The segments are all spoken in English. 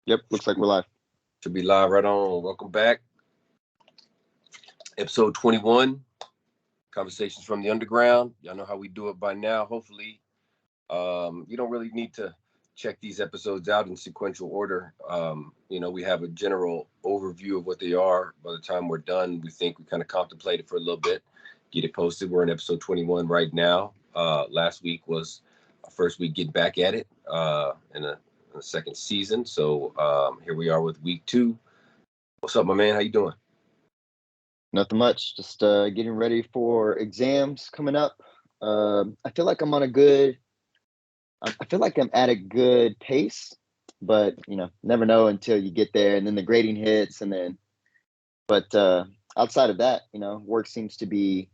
Yep, looks like we're live. Should be live right on. Welcome back. Episode 21, Conversations from the Underground. Y'all know how we do it by now, hopefully. You don't really need to check these episodes out in sequential order. We have a general overview of what they are. By the time we're done, we think we kind of contemplate it for a little bit, get it posted. We're in episode 21 right now. Last week was our first week getting back at it in the second season. So here we are with week 2. What's up, my man? How you doing? Nothing much. Just getting ready for exams coming up. I feel like I'm at a good pace, but never know until you get there, and then the grading hits, but outside of that, work seems to be,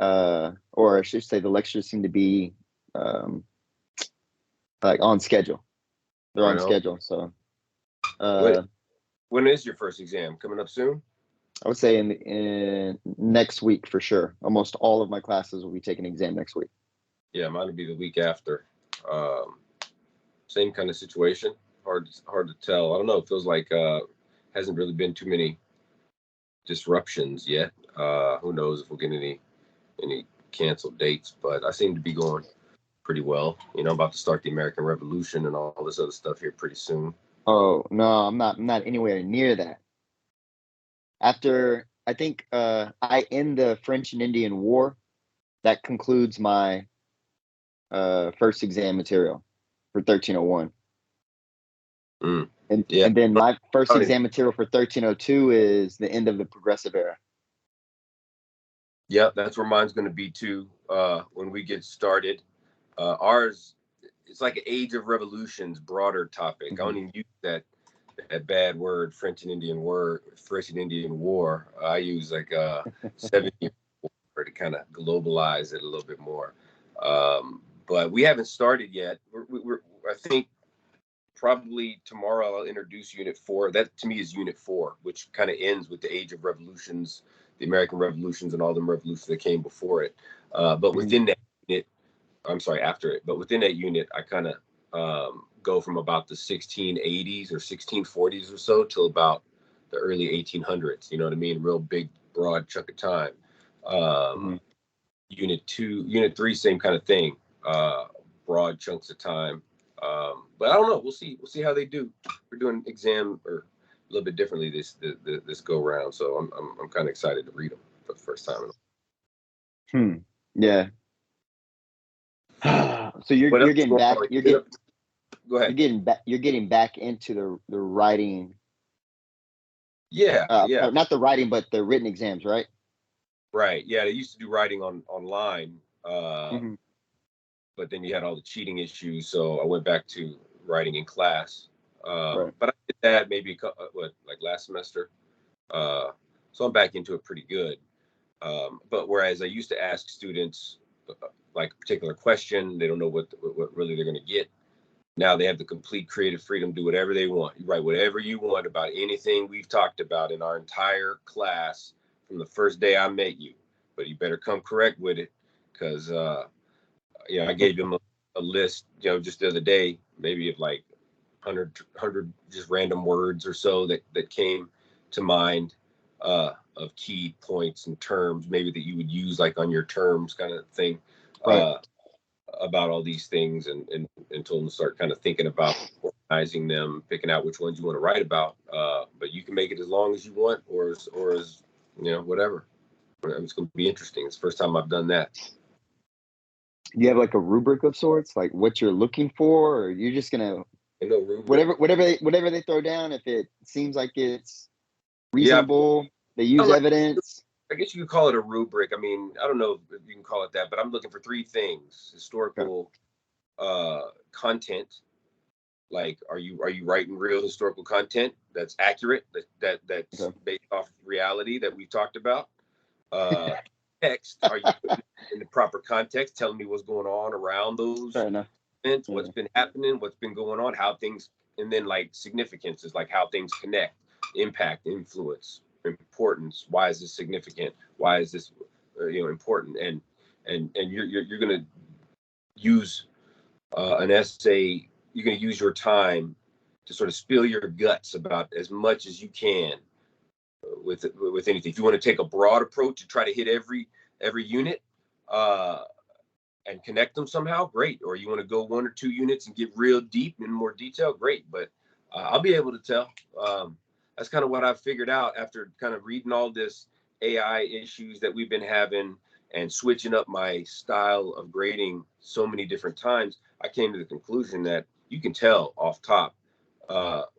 or I should say, the lectures seem to be like on schedule. They're Right on on. schedule, so. When is your first exam? Coming up soon? I would say in next week for sure. Almost all of my classes will be taking an exam next week. Yeah, mine will be the week after. Same kind of situation. Hard to tell. I don't know. It feels like hasn't really been too many disruptions yet. Who knows if we'll get any canceled dates? But I seem to be going pretty well. I'm about to start the American Revolution and all this other stuff here pretty soon. Oh no, I'm not anywhere near that. After I think I end the French and Indian War, that concludes my first exam material for 1301. And then my first exam material for 1302 is the end of the Progressive Era. Yeah, that's where mine's going to be too. When we get started, ours it's like an Age of Revolutions, broader topic. Mm-hmm. I don't even use that bad word, French and Indian War. I use like 7-year war to kind of globalize it a little bit more. But we haven't started yet. I think probably tomorrow I'll introduce Unit 4. That to me is Unit 4, which kind of ends with the Age of Revolutions, the American Revolutions, and all the revolutions that came before it. But within that unit, after it. But within that unit, I kind of go from about the 1680s or 1640s or so till about the early 1800s. You know what I mean? Real big, broad chunk of time. Unit 3, same kind of thing. Broad chunks of time. But I don't know. We'll see how they do. We're doing exam or a little bit differently this go round. So I'm kind of excited to read them for the first time. Yeah. So you're getting back. Go ahead. You're getting back into the writing. Yeah. Not the writing, but the written exams, right? Right. Yeah. They used to do writing online, but then you had all the cheating issues. So I went back to writing in class. Right. But I did that maybe like last semester. So I'm back into it pretty good. But whereas I used to ask students like a particular question, they don't know what really they're going to get. Now they have the complete creative freedom to do whatever they want. You write whatever you want about anything we've talked about in our entire class from the first day I met you. But you better come correct with it, because I gave them a list, just the other day, maybe of like 100 just random words or so that came to mind of key points and terms, maybe that you would use like on your terms kind of thing. Right. About all these things, and told them to start kind of thinking about organizing them, picking out which ones you want to write about. But you can make it as long as you want, or as whatever. It's going to be interesting. It's the first time I've done that. You have like a rubric of sorts, like what you're looking for, or you're just gonna whatever they throw down. If it seems like it's reasonable, they use evidence. I guess you could call it a rubric. I mean, I don't know if you can call it that, but I'm looking for 3 things: historical content. Like, are you writing real historical content that's accurate, that's based off reality that we talked about? Text, are you putting it in the proper context, telling me what's going on around those events, what's been happening, what's been going on, how things, and then like significance is like how things connect, impact, influence, importance. Why is this significant? Why is this important? And you're going to use an essay. You're going to use your time sort of spill your guts about as much as you can with anything. If you want to take a broad approach and try to hit every unit and connect them somehow, great. Or you want to go 1 or 2 units and get real deep in more detail, great. But I'll be able to tell. That's kind of what I've figured out after kind of reading all this AI issues that we've been having and switching up my style of grading so many different times. I came to the conclusion that you can tell off top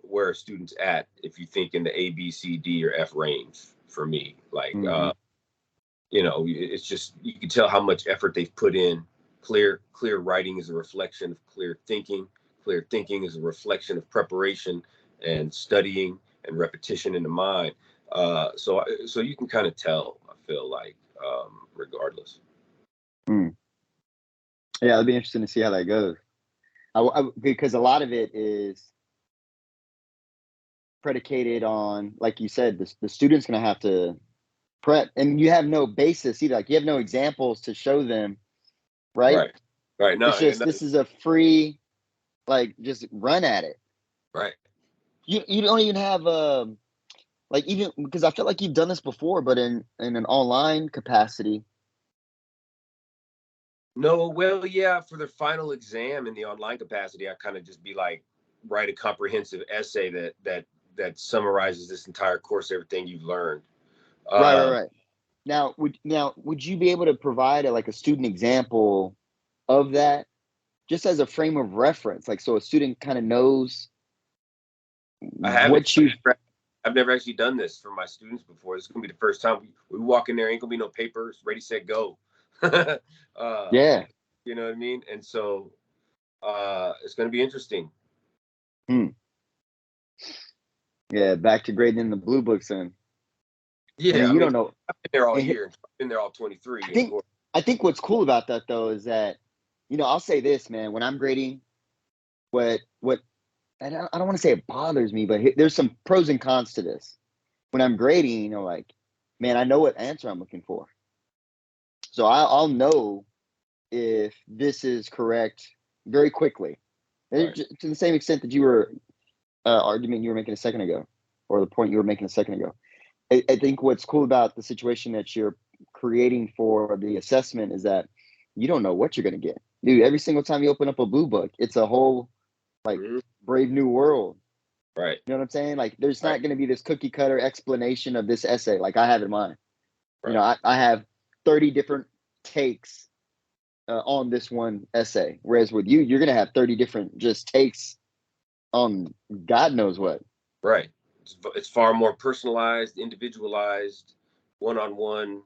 where a student's at if you think in the A, B, C, D, or F range. For me, like you know, it's just, you can tell how much effort they've put in. Clear writing is a reflection of clear thinking. Clear thinking is a reflection of preparation and studying and repetition in the mind. So you can kind of tell, I feel like, regardless. Yeah, it'll be interesting to see how that goes. Because a lot of it is predicated on, like you said, the student's going to have to prep, and you have no basis either. Like, you have no examples to show them, right? Right. No, it's just, this is a free, like, just run at it. Right. You don't even have like, even because I feel like you've done this before, but in an online capacity. No, well, yeah, for the final exam in the online capacity, I kind of just be like, write a comprehensive essay that summarizes this entire course, everything you've learned. Right. Now, would you be able to provide a student example of that, just as a frame of reference, like, so a student kind of knows I haven't. what you? I've never actually done this for my students before. This is gonna be the first time we walk in there. Ain't gonna be no papers. Ready, set, go. Yeah. You know what I mean? And so it's gonna be interesting. Yeah, back to grading in the blue books, and yeah, you don't know. I've been there all year. I've been there all 23. I think what's cool about that, though, is that, I'll say this, man. When I'm grading, what I don't want to say it bothers me, but there's some pros and cons to this. When I'm grading, like, man, I know what answer I'm looking for, so I'll know if this is correct very quickly. Right. To the same extent that you were argument you were making a second ago, or the point you were making a second ago. I think what's cool about the situation that you're creating for the assessment is that you don't know what you're going to get. Dude, every single time you open up a blue book, it's a whole, like, brave new world. Right. You know what I'm saying? Like, there's not going to be this cookie cutter explanation of this essay like I have in mine. Right. I have 30 different takes on this one essay. Whereas with you, you're going to have 30 different just takes on God knows what. Right. It's far more personalized, individualized, one-on-one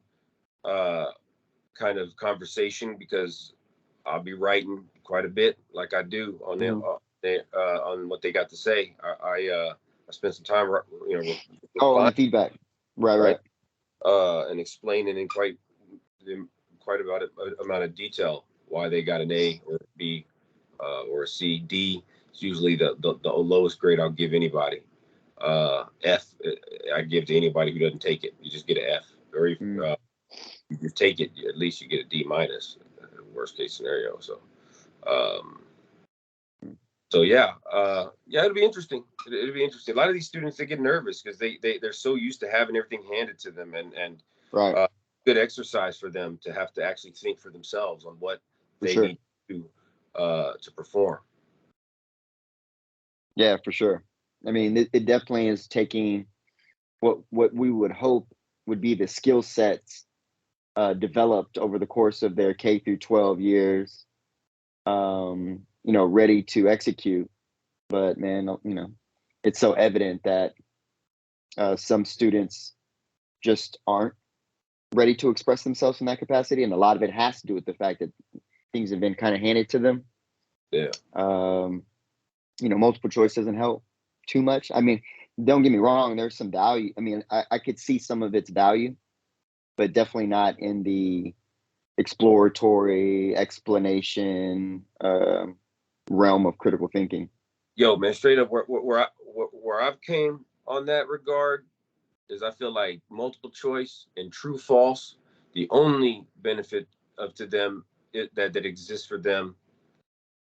kind of conversation, because I'll be writing quite a bit, like I do on them on what they got to say. I spent some time, on the feedback, right, and explaining in quite about amount of detail why they got an A or a B or a C. D is usually the lowest grade I'll give anybody. F I give to anybody who doesn't take it. You just get an F. Or if you take it, at least you get a D minus. Worst case scenario. So, yeah, it'll be interesting. It'll be interesting. A lot of these students, they get nervous because they're so used to having everything handed to them, and good exercise for them to have to actually think for themselves on what they need to perform. Yeah, for sure. I mean, it definitely is taking what we would hope would be the skill sets developed over the course of their K through 12 years, ready to execute. But, man, it's so evident that some students just aren't ready to express themselves in that capacity. And a lot of it has to do with the fact that things have been kind of handed to them. Yeah. Multiple choice doesn't help too much. I mean, don't get me wrong, there's some value. I mean, I could see some of its value, but definitely not in the exploratory explanation realm of critical thinking. Yo, man, straight up, where I've came on that regard is, I feel like multiple choice and true false, the only benefit to them that exists for them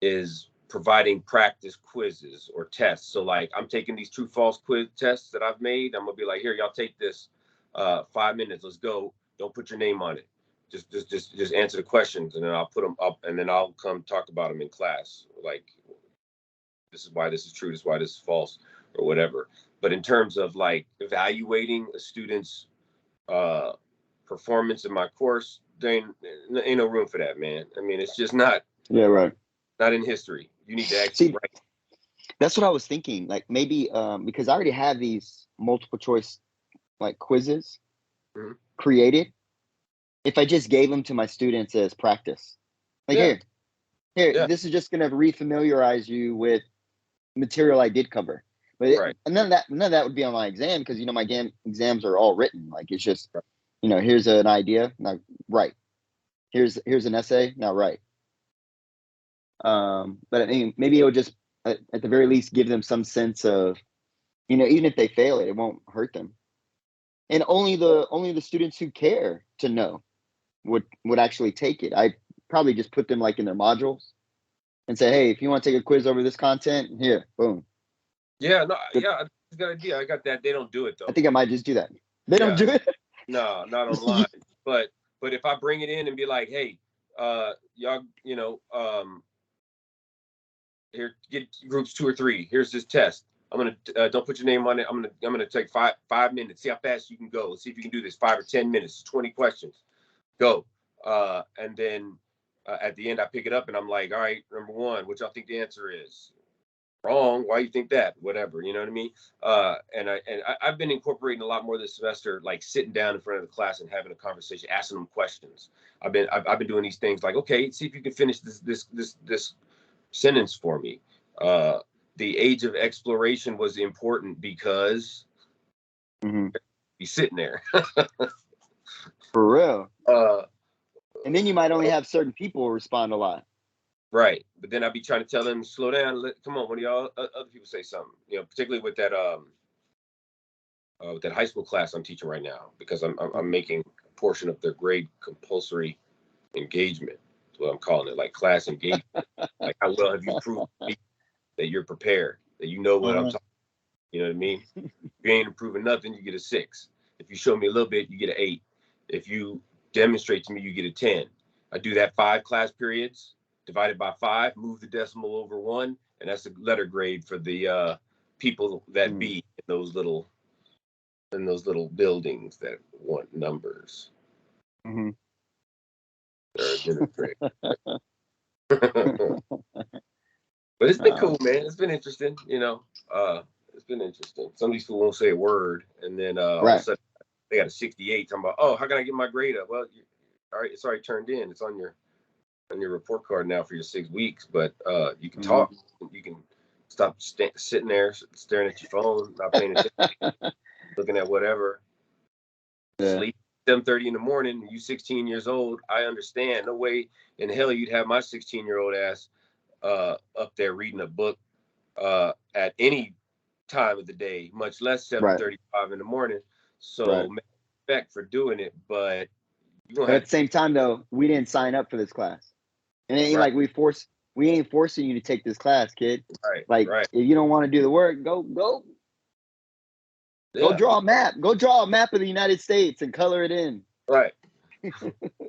is providing practice quizzes or tests. So like I'm taking these true false quiz tests that I've made. I'm gonna be like, here, y'all take this 5 minutes. Let's go. Don't put your name on it. Just answer the questions, and then I'll put them up, and then I'll come talk about them in class. Like, this is why this is true. This is why this is false, or whatever. But in terms of like evaluating a student's performance in my course, there ain't no room for that, man. I mean, it's just not. Yeah, right. Not in history. You need to actually write. That's what I was thinking. Like maybe because I already have these multiple choice like quizzes created. If I just gave them to my students as practice, like here, this is just gonna refamiliarize you with material I did cover. But none of that would be on my exam because my exams are all written. Like it's just here's an idea, now write. Here's an essay, now write. But I mean, maybe it would just at the very least give them some sense of, even if they fail it, it won't hurt them. And only the students who care to know would actually take it. I probably just put them like in their modules and say, hey, if you want to take a quiz over this content, here, boom. Yeah, no, it's a good idea. I got that. They don't do it though. I think I might just do that. They don't do it. No, not online. But if I bring it in and be like, hey, y'all, here, get groups 2 or 3. Here's this test. I'm gonna don't put your name on it. I'm gonna take 5 minutes. See how fast you can go. Let's see if you can do this 5 or 10 minutes. 20 questions. Go. And then at the end, I pick it up and I'm like, all right, number 1, what y'all think the answer is? Wrong. Why you think that? Whatever. You know what I mean? And I've been incorporating a lot more this semester, like sitting down in front of the class and having a conversation, asking them questions. I've been doing these things like, okay, see if you can finish this sentence for me. The age of exploration was important because he's sitting there. For real. And then you might only have certain people respond a lot. Right. But then I'd be trying to tell them, slow down. Come on, one of y'all other people say something. Particularly with that high school class I'm teaching right now, because I'm making a portion of their grade compulsory engagement. That's what I'm calling it, like class engagement. Like, how well have you proved that you're prepared, that you know what I'm talking about? You know what I mean? If you ain't improving nothing, you get a 6. If you show me a little bit, you get an 8. If you demonstrate to me, you get a 10. I do that 5 class periods, divided by 5, move the decimal over 1, and that's the letter grade for the people that be in those little buildings that want numbers. But it's been cool, man. It's been interesting, it's been interesting. Some of these people won't say a word, and then all of a sudden they got a 68. Talking about, oh, how can I get my grade up? Well, all right, it's already turned in. It's on your report card now for your 6 weeks. But you can talk. You can stop sitting there staring at your phone, not paying attention, looking at whatever. Sleep 7:30 in the morning. You 16 years old. I understand. No way in hell you'd have my 16-year-old ass up there reading a book at any time of the day, much less 7:35 in the morning. So respect for doing it, but at the same time though, we didn't sign up for this class. And it ain't like we ain't forcing you to take this class, kid. If you don't want to do the work, go draw a map. Go draw a map of the United States and color it in. Right. If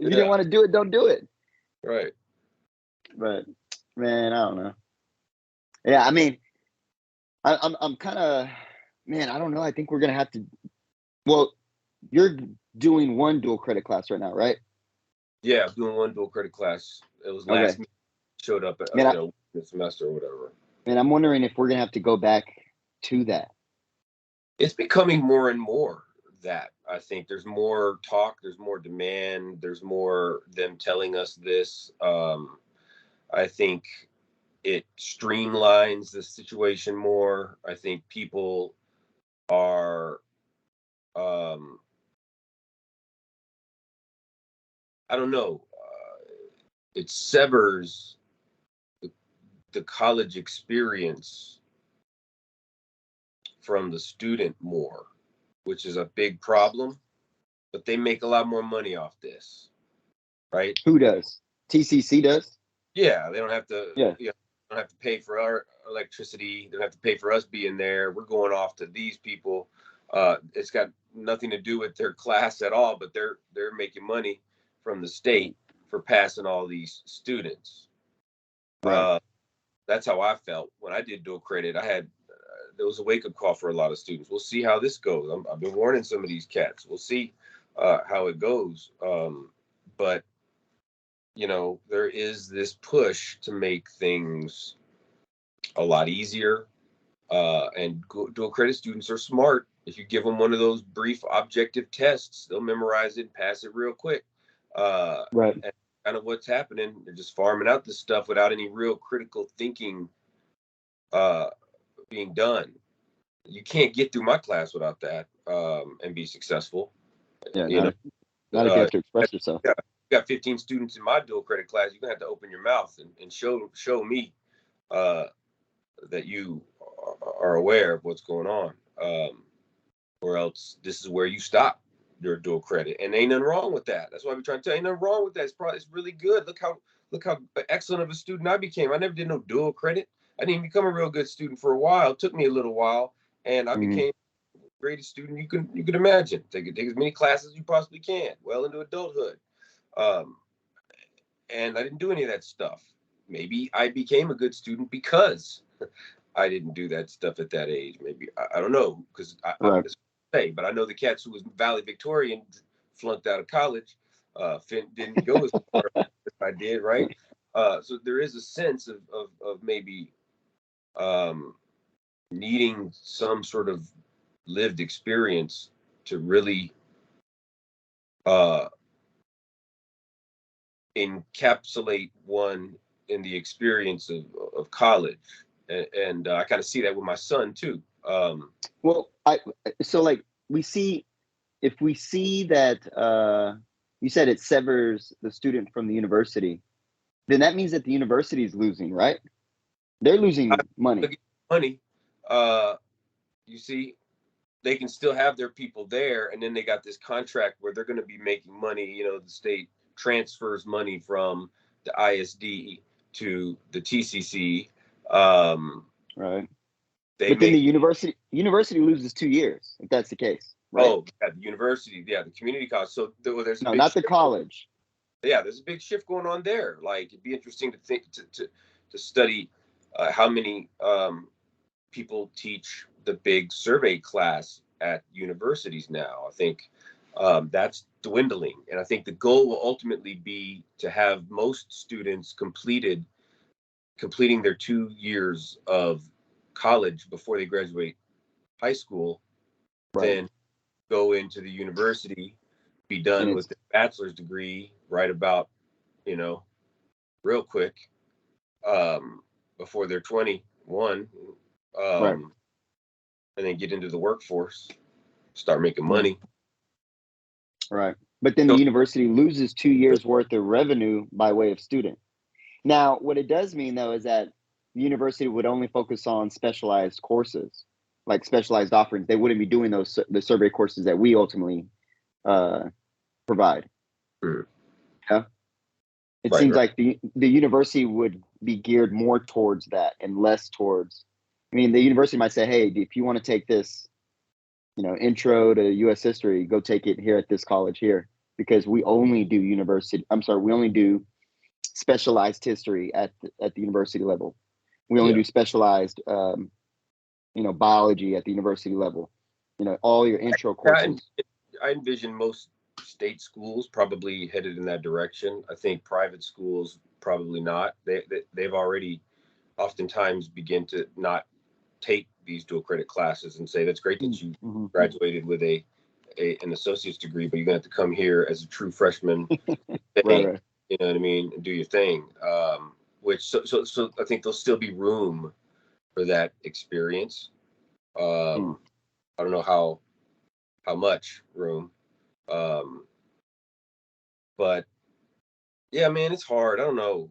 you didn't want to do it, don't do it. Right. But man, I don't know. Yeah, I mean, I'm kind of, man, I don't know. I think we're gonna have to. Well, you're doing one dual credit class right now, right? Yeah, I'm doing one dual credit class. It was last minute, showed up at this semester or whatever. And I'm wondering if we're gonna have to go back to that. It's becoming more and more that. I think there's more talk, there's more demand, there's more them telling us this. I think it streamlines the situation more. I think people are I don't know. It severs the college experience from the student more, which is a big problem. But they make a lot more money off this, right? Who does? TCC does? Yeah, they don't have to. Yeah. don't have to pay for our electricity. They don't have to pay for us being there. We're going off to these people. It's got nothing to do with their class at all, but they're making money from the state for passing all these students. Right. That's how I felt when I did dual credit. I had there was a wake up call for a lot of students. We'll see how this goes. I've been warning some of these cats. We'll see how it goes. But there is this push to make things a lot easier. And dual credit students are smart. If you give them one of those brief objective tests, they'll memorize it and pass it real quick. Right. And kind of what's happening. They're just farming out this stuff without any real critical thinking being done. You can't get through my class without that and be successful. Yeah, not if you have to express yourself. You got 15 students in my dual credit class. You're gonna have to open your mouth and show me that you are aware of what's going on, or else this is where you stop your dual credit. And ain't nothing wrong with that. That's why we're trying to tell you, ain't nothing wrong with that. It's really good. Look how excellent of a student I became. I never did no dual credit. I didn't become a real good student for a while. It took me a little while, and I became the greatest student you could imagine. Take as many classes as you possibly can, well into adulthood. And I didn't do any of that stuff. Maybe I became a good student because I didn't do that stuff at that age. Maybe I don't know, because I say, but I know the cats who was valedictorian flunked out of college. Finn didn't go as far as I did, right? So there is a sense of maybe needing some sort of lived experience to really encapsulate one in the experience of college. And I kind of see that with my son too. Well, so like if we see that you said it severs the student from the university, then that means that the university is losing, right? They're losing money. Money. You see, they can still have their people there, and then they got this contract where they're going to be making money. The state transfers money from the ISD to the TCC. Right. But then the university loses 2 years if that's the case. Right? Oh, at the university, the community college. So there's no, not the college. Yeah, there's a big shift going on there. Like, it'd be interesting to think to study how many people teach the big survey class at universities now. I think that's dwindling, and I think the goal will ultimately be to have most students completing their 2 years of college before they graduate high school, then go into the university, be done with the bachelor's degree right about, real quick, before they're 21, and then get into the workforce, start making money. Right. But then the university loses 2 years worth of revenue by way of student. Now, what it does mean, though, is that the university would only focus on specialized courses, like specialized offerings. They wouldn't be doing the survey courses that we ultimately provide. Yeah. It seems like the university would be geared more towards that and less towards. I mean, the university might say, "Hey, if you want to take this, intro to U.S. history, go take it here at this college here, because we only do we only do specialized history at the university level. We only do specialized, biology at the university level. All your intro courses." I envision most state schools probably headed in that direction. I think private schools probably not. They've already oftentimes begin to not take these dual credit classes and say, that's great that you graduated with an associate's degree, but you're going to have to come here as a true freshman. Right. You know what I mean? And do your thing. So I think there'll still be room for that experience. I don't know how much room. But yeah, man, it's hard. I don't know.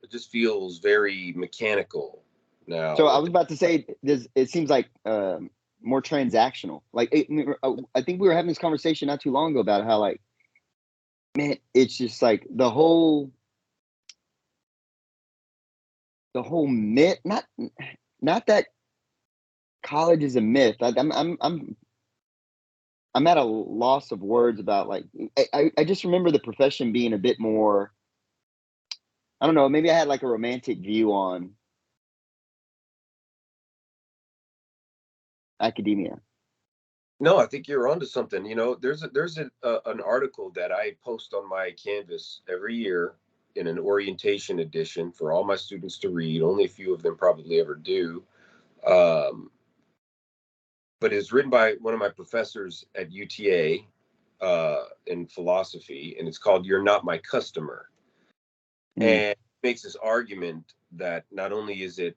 It just feels very mechanical now. So I was about to say, it seems like more transactional. Like, I think we were having this conversation not too long ago about how, like, man, it's just like the whole the whole myth, not that college is a myth. I'm at a loss of words about, like, I just remember the profession being a bit more, I don't know, maybe I had like a romantic view on academia. No, I think you're onto something. There's an article that I post on my Canvas every year in an orientation edition for all my students to read. Only a few of them probably ever do. But it's written by one of my professors at UTA in philosophy, and it's called "You're Not My Customer." And makes this argument that not only is it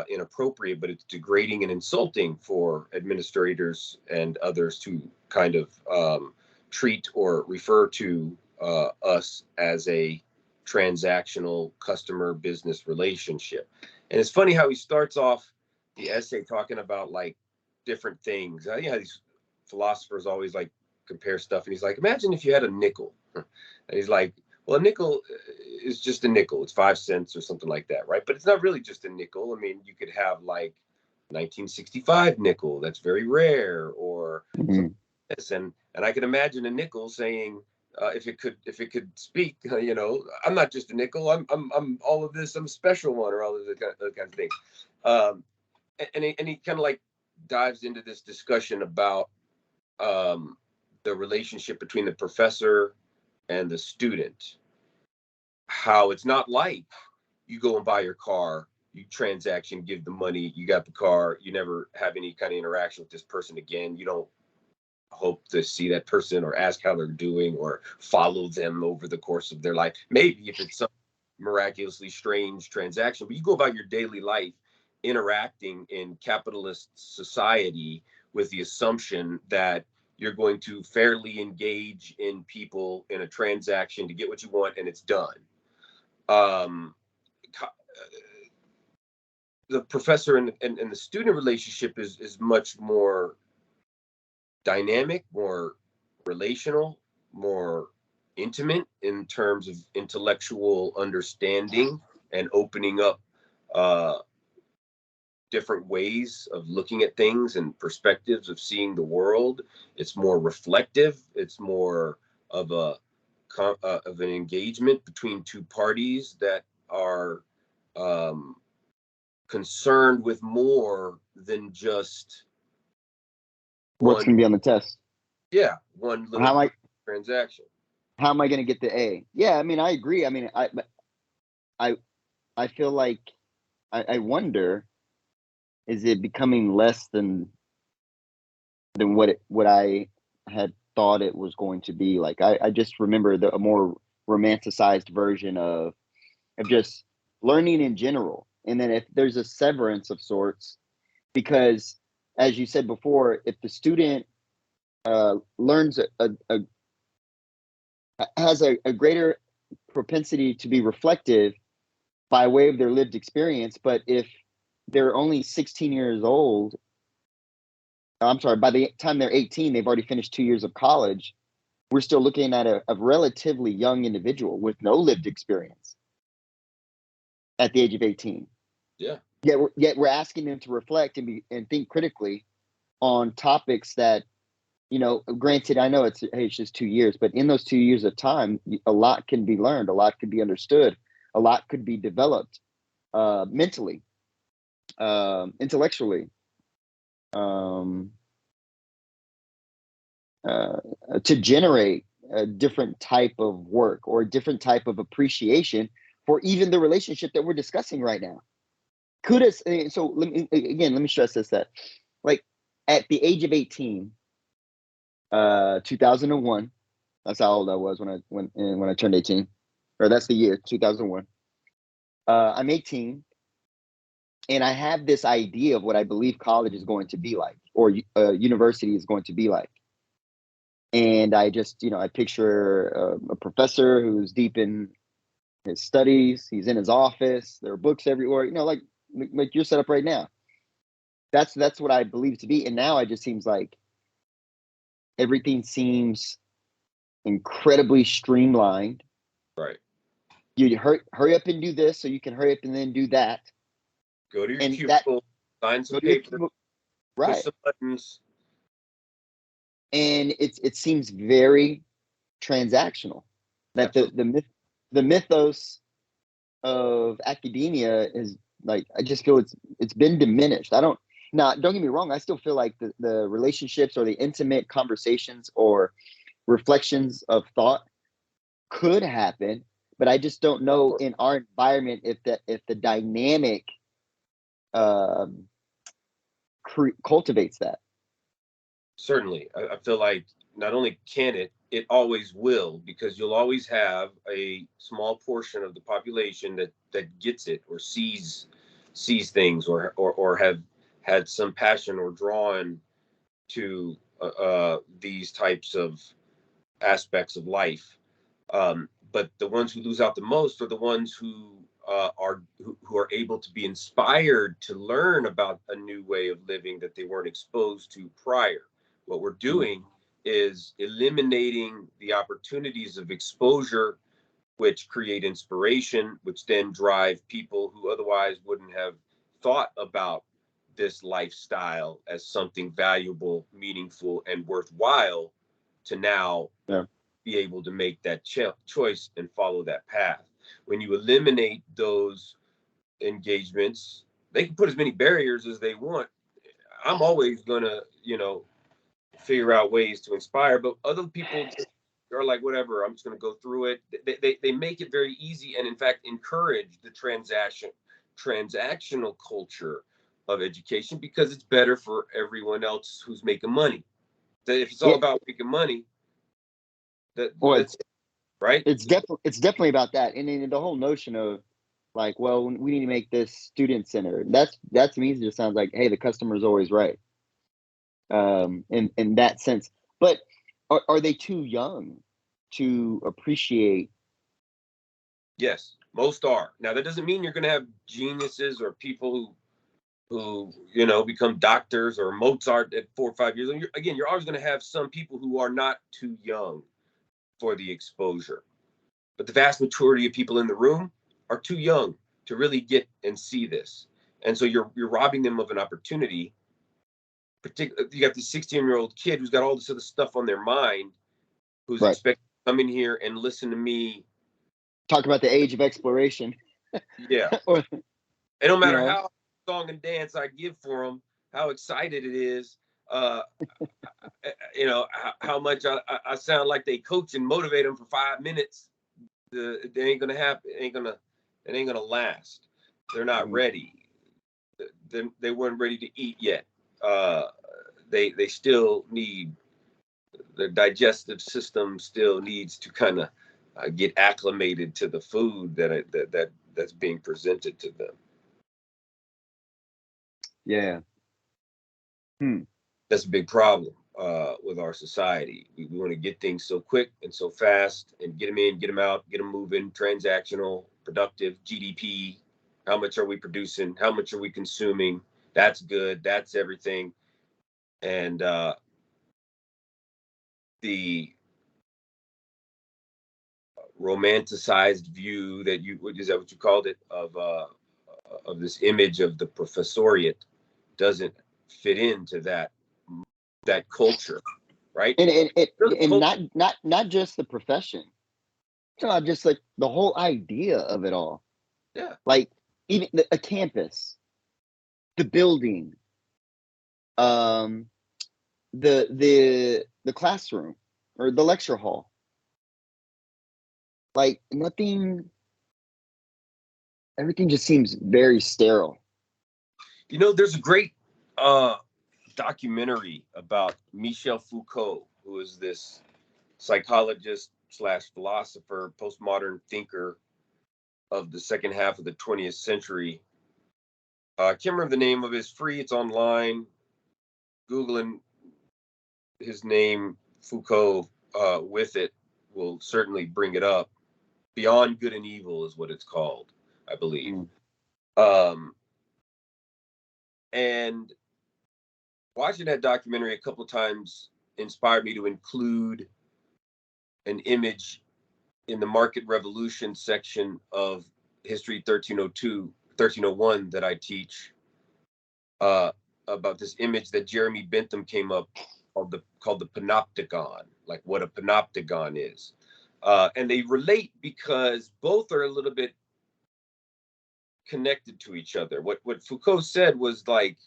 inappropriate, but it's degrading and insulting for administrators and others to kind of treat or refer to us as a transactional customer business relationship. And it's funny how he starts off the essay talking about like different things. You know how these philosophers always like compare stuff, and he's like, imagine if you had a nickel. And he's like, well, a nickel is just a nickel. It's 5 cents or something like that, right? But it's not really just a nickel. I mean, you could have like 1965 nickel. That's very rare, or something like this. And I can imagine a nickel saying, if it could speak, I'm not just a nickel. I'm all of this. I'm a special one, or all of that kind of thing. And he kind of like dives into this discussion about the relationship between the professor and the student, how it's not like you go and buy your car, you transaction, give the money, you got the car, you never have any kind of interaction with this person again. You don't hope to see that person or ask how they're doing or follow them over the course of their life. Maybe if it's some miraculously strange transaction, but you go about your daily life interacting in capitalist society with the assumption that you're going to fairly engage in people in a transaction to get what you want, and it's done. The professor and the student relationship is much more dynamic, more relational, more intimate in terms of intellectual understanding and opening up different ways of looking at things and perspectives of seeing the world. It's more reflective. It's more of an engagement between two parties that are concerned with more than just What's going to be on the test? Yeah, one little transaction. How am I going to get the A? Yeah, I mean, I agree. I mean, I feel like I wonder, is it becoming less than what I had thought it was going to be? Like, I just remember a more romanticized version of just learning in general, and then if there's a severance of sorts, because as you said before, if the student learns has a greater propensity to be reflective by way of their lived experience, but if they're only 16 years old, I'm sorry, by the time they're 18, they've already finished 2 years of college. We're still looking at a relatively young individual with no lived experience at the age of 18. Yeah. Yet we're asking them to reflect and think critically on topics that, granted, I know it's just 2 years, but in those 2 years of time, a lot can be learned, a lot can be understood, a lot could be developed mentally, intellectually, to generate a different type of work or a different type of appreciation for even the relationship that we're discussing right now. Kudos. So let me stress this, that like at the age of 18, 2001, that's how old I was when I turned 18, or that's the year 2001. I'm 18, and I have this idea of what I believe college is going to be like, or university is going to be like. And I just, I picture a professor who's deep in his studies. He's in his office. There are books everywhere, like you're set up right now. That's what I believe to be. And now it just seems like everything seems incredibly streamlined. Right. You hurry up and do this so you can hurry up and then do that. Go to your And that cubicle, sign some go to your paper, cubicle, push right? some buttons. And it seems very transactional. That the mythos of academia is like, I just feel it's been diminished. I don't Now, don't get me wrong, I still feel like the relationships or the intimate conversations or reflections of thought could happen, but I just don't know in our environment if the dynamic um, cultivates that. Certainly, I feel like not only can it always will, because you'll always have a small portion of the population that gets it or sees things or have had some passion or drawn to these types of aspects of life. But the ones who lose out the most are the ones who are able to be inspired to learn about a new way of living that they weren't exposed to prior. What we're doing is eliminating the opportunities of exposure, which create inspiration, which then drive people who otherwise wouldn't have thought about this lifestyle as something valuable, meaningful, and worthwhile to now Yeah. be able to make that choice and follow that path. When you eliminate those engagements, they can put as many barriers as they want. I'm always gonna, figure out ways to inspire, but other people just are like, whatever, I'm just gonna go through it. They make it very easy and in fact encourage the transactional culture of education because it's better for everyone else who's making money. If it's all It about making money, well, that's right. it's definitely about that, and then the whole notion of like, well, we need to make this student centered. That to me just sounds like, hey, the customer's always right. In that sense, but are they too young to appreciate? Yes, most are. Now that doesn't mean you're going to have geniuses or people who become doctors or Mozart at 4 or 5 years. And you're always going to have some people who are not too young for the exposure. But the vast majority of people in the room are too young to really get and see this. And so you're robbing them of an opportunity. Particularly, you got this 16-year-old kid who's got all this other stuff on their mind, who's Right. expected to come in here and listen to me Talk about the age of exploration. Yeah. Or, And no matter how song and dance I give for them, how excited it is, uh, how much I sound like they coach and motivate them for 5 minutes. They ain't gonna happen. It ain't gonna last. They're not ready. They weren't ready to eat yet. They still need the digestive system still needs to kind of get acclimated to the food that's being presented to them. yeah. That's a big problem with our society. We want to get things so quick and so fast and get them in, get them out, get them moving, transactional, productive, GDP. How much are we producing? How much are we consuming? That's good. That's everything. And the romanticized view that is that what you called it, of this image of the professoriate doesn't fit into that culture, right? And not just the profession, just like the whole idea of it all. Yeah. Like even a campus, the building, um, the classroom or the lecture hall. Like nothing. Everything just seems very sterile. There's a great documentary about Michel Foucault, who is this psychologist slash philosopher, postmodern thinker of the second half of the 20th century. I can't remember the name of it. It's free. It's online. Googling his name, Foucault, with it will certainly bring it up. Beyond Good and Evil is what it's called, I believe. And watching that documentary a couple of times inspired me to include an image in the Market Revolution section of History 1302 1301 that I teach about this image that Jeremy Bentham came up called the panopticon, like what a panopticon is. And they relate because both are a little bit connected to each other. What Foucault said was like,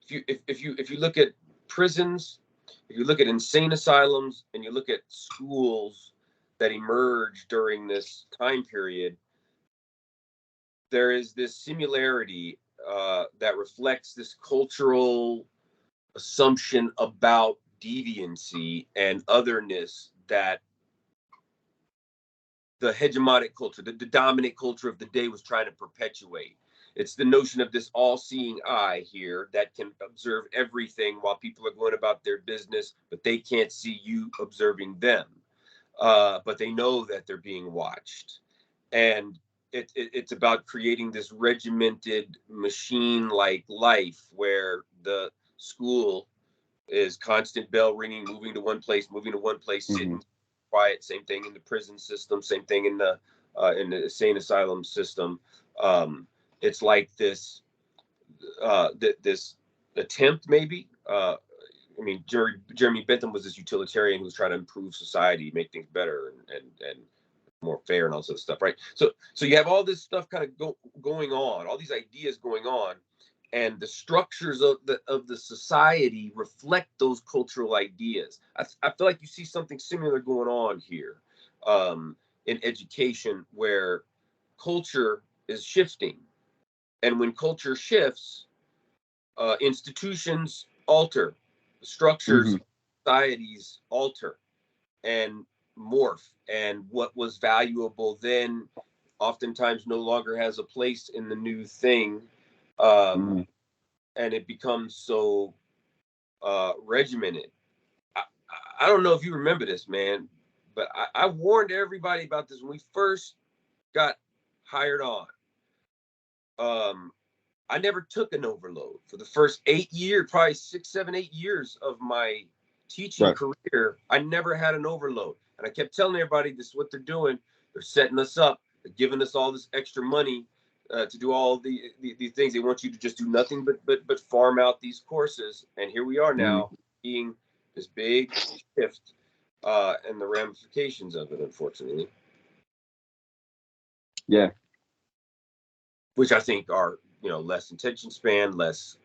if you look at prisons, if you look at insane asylums, and you look at schools that emerged during this time period, there is this similarity that reflects this cultural assumption about deviancy and otherness that the hegemonic culture, the dominant culture of the day was trying to perpetuate. It's the notion of this all-seeing eye here that can observe everything while people are going about their business, but they can't see you observing them. But they know that they're being watched. And it's about creating this regimented machine-like life where the school is constant bell ringing, moving to one place, sitting quiet. Same thing in the prison system. Same thing in the insane asylum system. It's like this this attempt, maybe. I mean, Jeremy Bentham was this utilitarian who was trying to improve society, make things better, and more fair, and all sorts of stuff, right? So you have all this stuff kind of going on, all these ideas going on, and the structures of the society reflect those cultural ideas. I feel like you see something similar going on here in education, where culture is shifting, and when culture shifts, institutions alter, structures, societies alter and morph, and what was valuable then oftentimes no longer has a place in the new thing, and it becomes so regimented. I don't know if you remember this, man, but I warned everybody about this when we first got hired on. I never took an overload for the first 8 years, probably 6, 7, 8 years of my teaching career. I never had an overload. And I kept telling everybody this is what they're doing. They're setting us up. They're giving us all this extra money to do all the things. They want you to just do nothing but farm out these courses. And here we are now seeing this big shift and the ramifications of it, unfortunately. Yeah. Which I think are, less attention span, less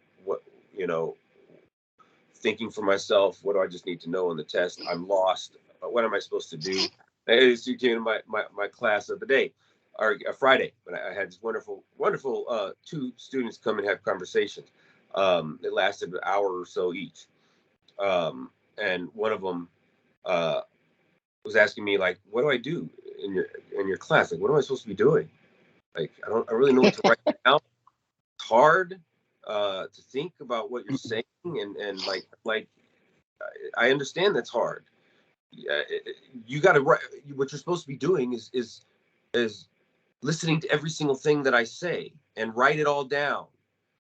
thinking for myself. What do I just need to know on the test? I'm lost. What am I supposed to do? You came to my class of the day, or Friday, but I had this wonderful 2 students come and have conversations. It lasted an hour or so each. And one of them was asking me, like, what do I do in your class? Like, what am I supposed to be doing? Like, I really know what to write down. It's hard to think about what you're saying, and like I understand that's hard. You got to write. What you're supposed to be doing is listening to every single thing that I say and write it all down.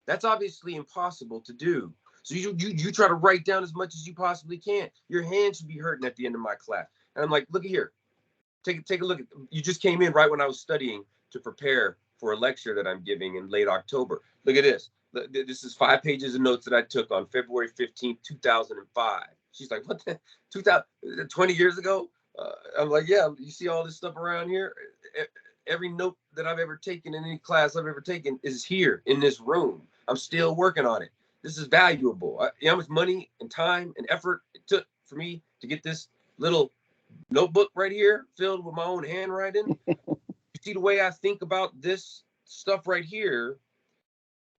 That's obviously impossible to do. So you try to write down as much as you possibly can. Your hand should be hurting at the end of my class. And I'm like, look at here. Take a look. You just came in right when I was studying to prepare for a lecture that I'm giving in late October. Look at this. This is 5 pages of notes that I took on February 15th, 2005. She's like, what the 20 years ago? I'm like, yeah, you see all this stuff around here? Every note that I've ever taken in any class I've ever taken is here in this room. I'm still working on it. This is valuable. You know how much money and time and effort it took for me to get this little notebook right here filled with my own handwriting? You see the way I think about this stuff right here?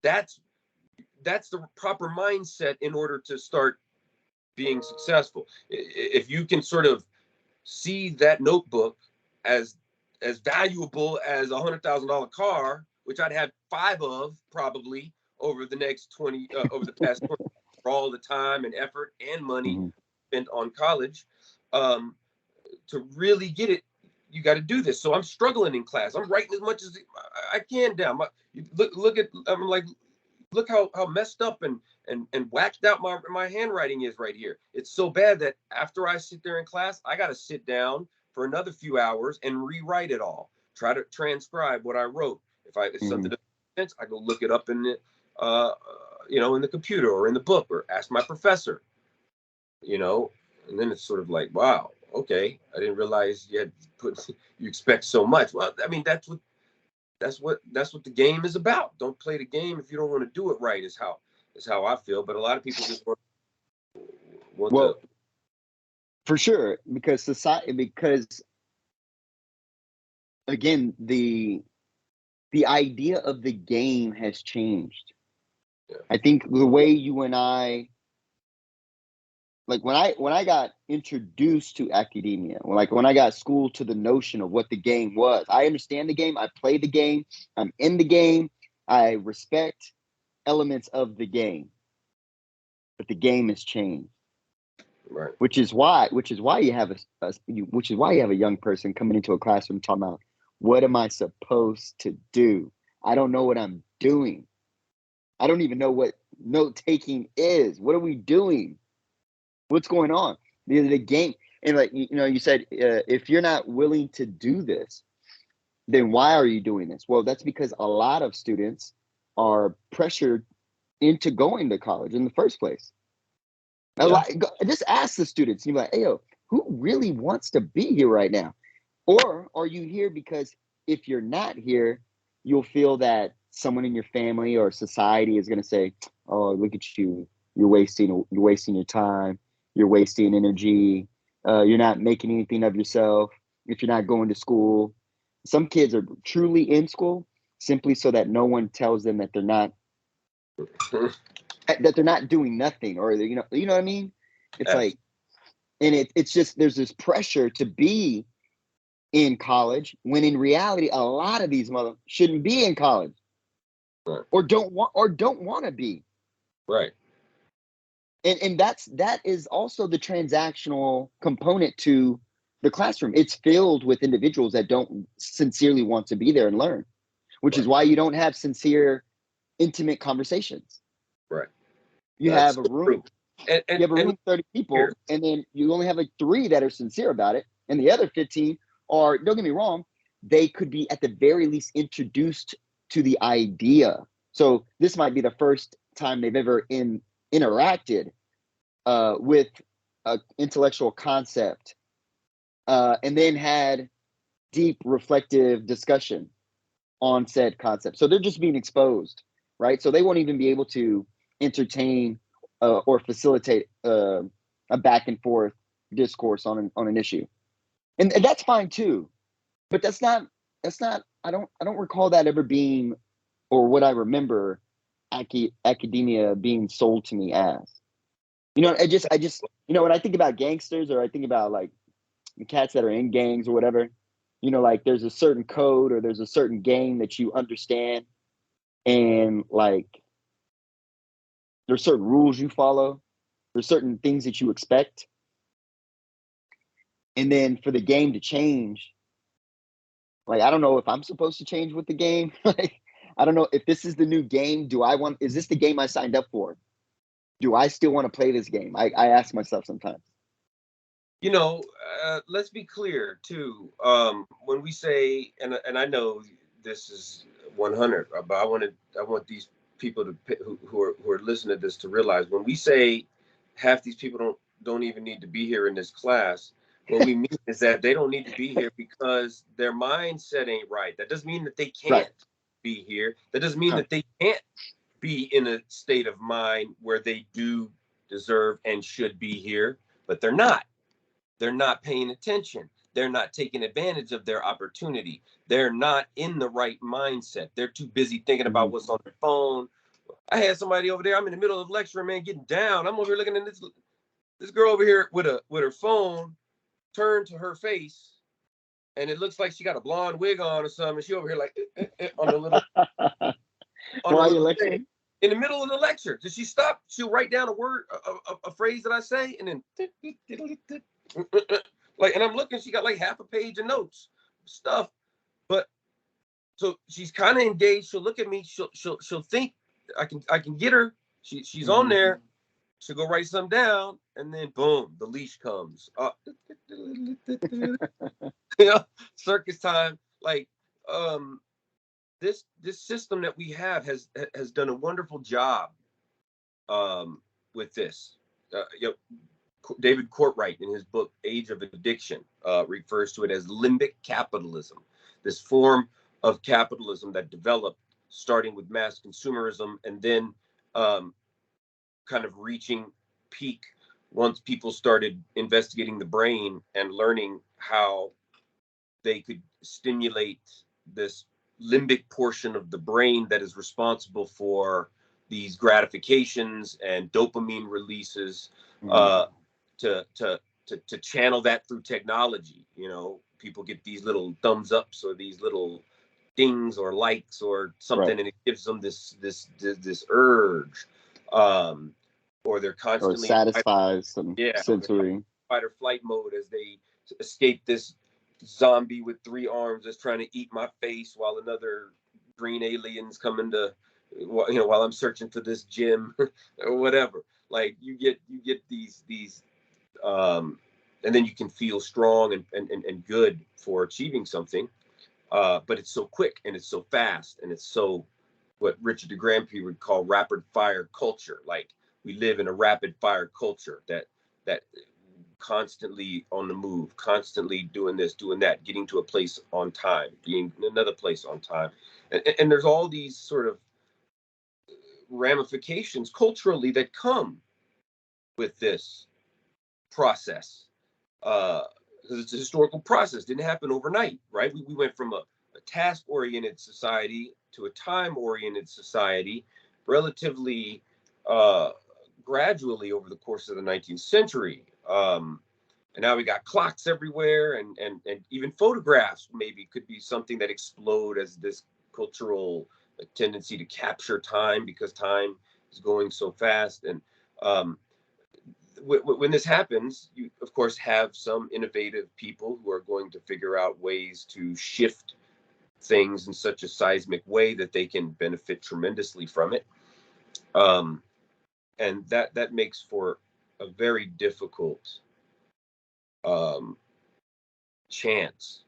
That's the proper mindset in order to start being successful. If you can sort of see that notebook as valuable as $100,000 car, which I'd have 5 of probably over the next 20 over the past 20, for all the time and effort and money spent on college, to really get it, you got to do this. So I'm struggling in class. I'm writing as much as I can down. I'm like, look how messed up and whacked out my handwriting is right here. It's so bad that after I sit there in class, I got to sit down for another few hours and rewrite it all. Try to transcribe what I wrote. If something doesn't sense, I go look it up in the, in the computer or in the book or ask my professor, and then it's sort of like, wow, okay, I didn't realize you expect so much. Well, I mean, that's what the game is about. Don't play the game if you don't want to do it right. Is how I feel. But a lot of people just want to. For sure, because again, the idea of the game has changed. Yeah. I think the way you and I, like when I got introduced to academia, when I got schooled to the notion of what the game was, I understand the game, I play the game, I'm in the game, I respect elements of the game, but the game has changed. Right. Which is why you have a young person coming into a classroom talking about, what am I supposed to do? I don't know what I'm doing. I don't even know what note taking is. What are we doing? What's going on? The game, and you said, if you're not willing to do this, then why are you doing this? Well, that's because a lot of students are pressured into going to college in the first place. Just ask the students. You're like, hey, yo, who really wants to be here right now? Or are you here because if you're not here, you'll feel that someone in your family or society is going to say, oh, look at you. You're wasting your time. You're wasting energy. You're not making anything of yourself if you're not going to school. Some kids are truly in school simply so that no one tells them that they're not doing nothing, or you know what I mean? It's like, and it's just, there's this pressure to be in college when in reality a lot of these mother shouldn't be in college, right, or don't want to be, right. And that is also the transactional component to the classroom. It's filled with individuals that don't sincerely want to be there and learn, which is why you don't have sincere, intimate conversations. Right. You have a room. You have a room of 30 people, and then you only have like 3 that are sincere about it, and the other 15 are, don't get me wrong, they could be at the very least introduced to the idea. So this might be the first time they've ever interacted with an intellectual concept, and then had deep reflective discussion on said concept. So they're just being exposed, right? So they won't even be able to entertain or facilitate a back and forth discourse on an issue, and that's fine too. But that's not. I don't recall that ever being, or what I remember, academia being sold to me as. I just when I think about gangsters, or I think about like the cats that are in gangs or whatever, like there's a certain code or there's a certain game that you understand, and like there's certain rules you follow, there's certain things that you expect, and then for the game to change, like I don't know if I'm supposed to change with the game. Like I don't know if this is the new game. Is this the game I signed up for? Do I still want to play this game? I ask myself sometimes. Let's be clear too. When we say, and I know this is 100, but I want these people who are listening to this to realize, when we say half these people don't even need to be here in this class, what we mean is that they don't need to be here because their mindset ain't right. That doesn't mean that they can't be here. That doesn't mean that they can't be in a state of mind where they do deserve and should be here, but they're not. They're not paying attention. They're not taking advantage of their opportunity. They're not in the right mindset. They're too busy thinking about what's on their phone. I had somebody over there. I'm in the middle of the lecture, man, getting down. I'm over here looking at this girl over here with her phone turned to her face, and it looks like she got a blonde wig on or something. She over here like on the little. Why are you lecturing? In the middle of the lecture, does she stop? She'll write down a word, a phrase that I say, and then like, and I'm looking, she got like half a page of notes, stuff. But so she's kind of engaged. She'll look at me. She'll think I can get her. She's on there. She'll go write something down, and then boom, the leash comes. Circus time. Like, this system that we have has done a wonderful job with this. You know, David Courtwright, in his book Age of Addiction, refers to it as limbic capitalism, this form of capitalism that developed starting with mass consumerism and then kind of reaching peak once people started investigating the brain and learning how they could stimulate this limbic portion of the brain that is responsible for these gratifications and dopamine releases, to channel that through technology. You know, people get these little thumbs ups or these little dings or likes or something, and it gives them this urge, or they're constantly satisfies some sensory fight or flight mode as they escape this zombie with 3 arms that's trying to eat my face while another green alien's coming to, you know, while I'm searching for this gem or whatever. Like you get these and then you can feel strong and good for achieving something, but it's so quick and it's so fast and it's so what Richard de Grampy would call rapid fire culture. Like we live in a rapid fire culture that constantly on the move, constantly doing this, doing that, getting to a place on time, being another place on time. And there's all these sort of ramifications culturally that come with this process. Because it's a historical process. It didn't happen overnight, right? We went from a task-oriented society to a time-oriented society relatively gradually over the course of the 19th century. And now we got clocks everywhere, and even photographs maybe could be something that explode as this cultural tendency to capture time because time is going so fast. And when this happens, you of course have some innovative people who are going to figure out ways to shift things in such a seismic way that they can benefit tremendously from it. And that makes for a very difficult chance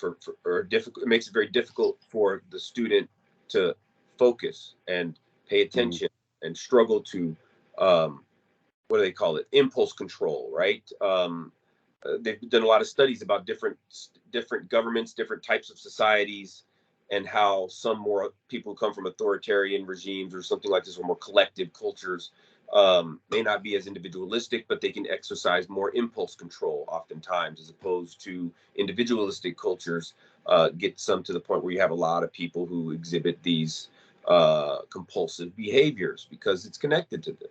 it makes it very difficult for the student to focus and pay attention and struggle to what do they call it? Impulse control, right? They've done a lot of studies about different governments, different types of societies, and how some more people come from authoritarian regimes or something like this, or more collective cultures, may not be as individualistic, but they can exercise more impulse control oftentimes, as opposed to individualistic cultures get some to the point where you have a lot of people who exhibit these compulsive behaviors because it's connected to this.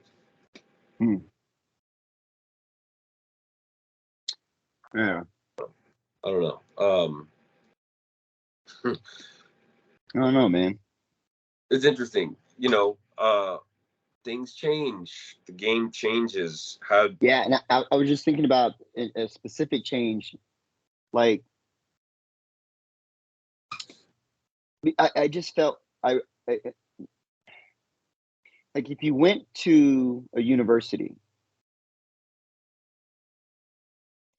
Yeah. I don't know. I don't know, man. It's interesting. You know, things change. The game changes. Yeah, and I was just thinking about a specific change. Like, I just felt I like if you went to a university,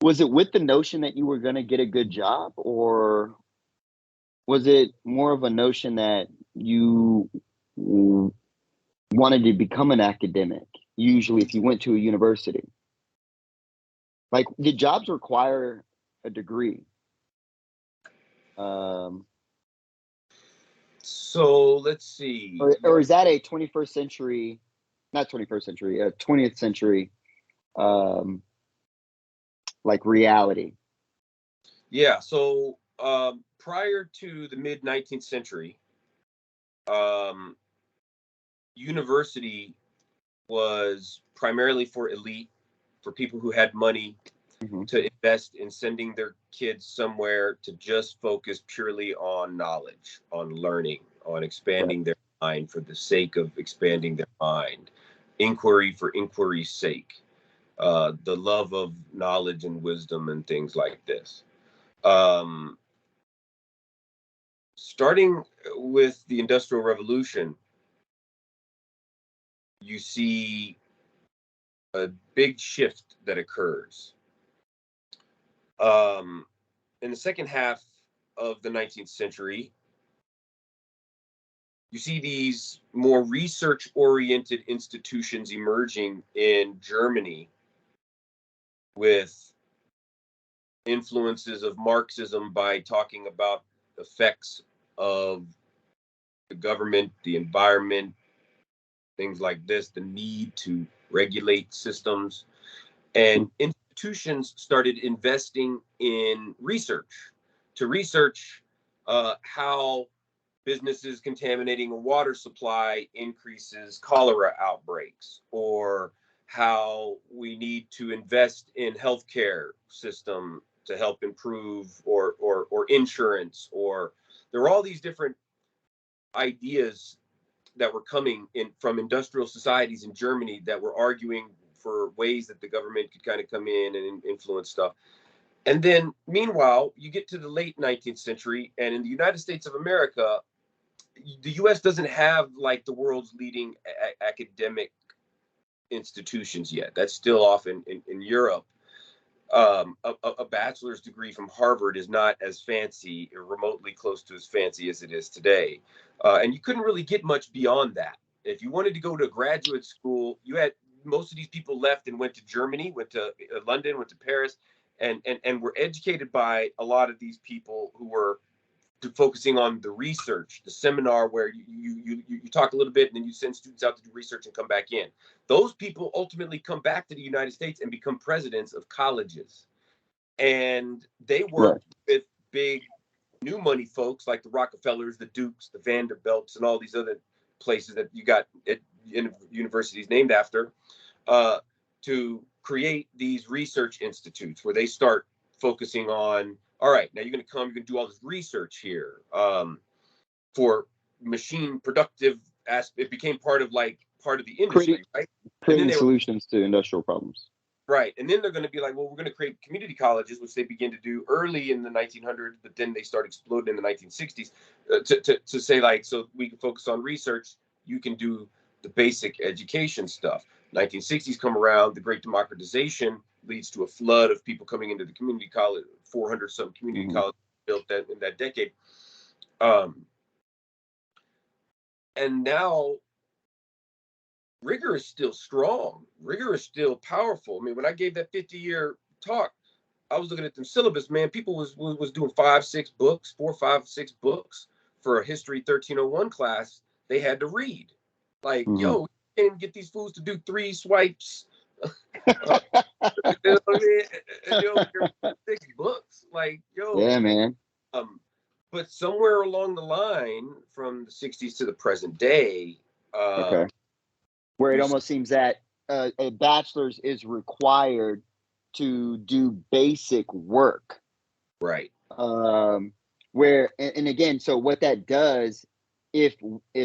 was it with the notion that you were going to get a good job, or was it more of a notion that you wanted to become an academic? Usually, if you went to a university, like, did jobs require a degree? So let's see. Or is that a 21st century, not 21st century, a 20th century, like reality? Yeah. So prior to the mid 19th century, university was primarily for elite, for people who had money to invest in sending their kids somewhere to just focus purely on knowledge, on learning, on expanding their mind for the sake of expanding their mind, inquiry for inquiry's sake, the love of knowledge and wisdom and things like this. Starting with the Industrial Revolution, you see a big shift that occurs. In the second half of the 19th century, you see these more research-oriented institutions emerging in Germany with influences of Marxism by talking about effects of the government, the environment, things like this, the need to regulate systems. And institutions started investing in research to research how businesses contaminating a water supply increases cholera outbreaks, or how we need to invest in healthcare system to help improve, or insurance, or there are all these different ideas that were coming in from industrial societies in Germany that were arguing for ways that the government could kind of come in and influence stuff. And then meanwhile, you get to the late 19th century, and in the United States of America, the US doesn't have like the world's leading academic institutions yet. That's still off in Europe. A bachelor's degree from Harvard is not as fancy or remotely close to as fancy as it is today. And you couldn't really get much beyond that. If you wanted to go to graduate school, you had most of these people left and went to Germany, went to London, went to Paris, and were educated by a lot of these people who were focusing on the research, the seminar where you talk a little bit and then you send students out to do research and come back in. Those people ultimately come back to the United States and become presidents of colleges. And they worked with big new money folks like the Rockefellers, the Dukes, the Vanderbilts, and all these other places that you got at universities named after, to create these research institutes where they start focusing on, all right, now you're going to come, you're going to do all this research here for machine productive aspect. It became part of the industry, right? Creating solutions to industrial problems. Right. And then they're going to be like, well, we're going to create community colleges, which they begin to do early in the 1900s, but then they start exploding in the 1960s to say, like, so we can focus on research. You can do the basic education stuff. 1960s come around, the Great Democratization leads to a flood of people coming into the community college, 400 some community colleges built in that decade. And now rigor is still strong. Rigor is still powerful. I mean, when I gave that 50-year talk, I was looking at them syllabus, man. People was doing 5, 6 books, 4, 5, 6 books for a history 1301 class. They had to read. Like, yo, we can't even get these fools to do 3 swipes. You know what I mean? 6 books. Like, yo. Yeah, man. But somewhere along the line, from the 60s to the present day, where it almost seems that a bachelor's is required to do basic work. Right. Where, and again, so what that does, if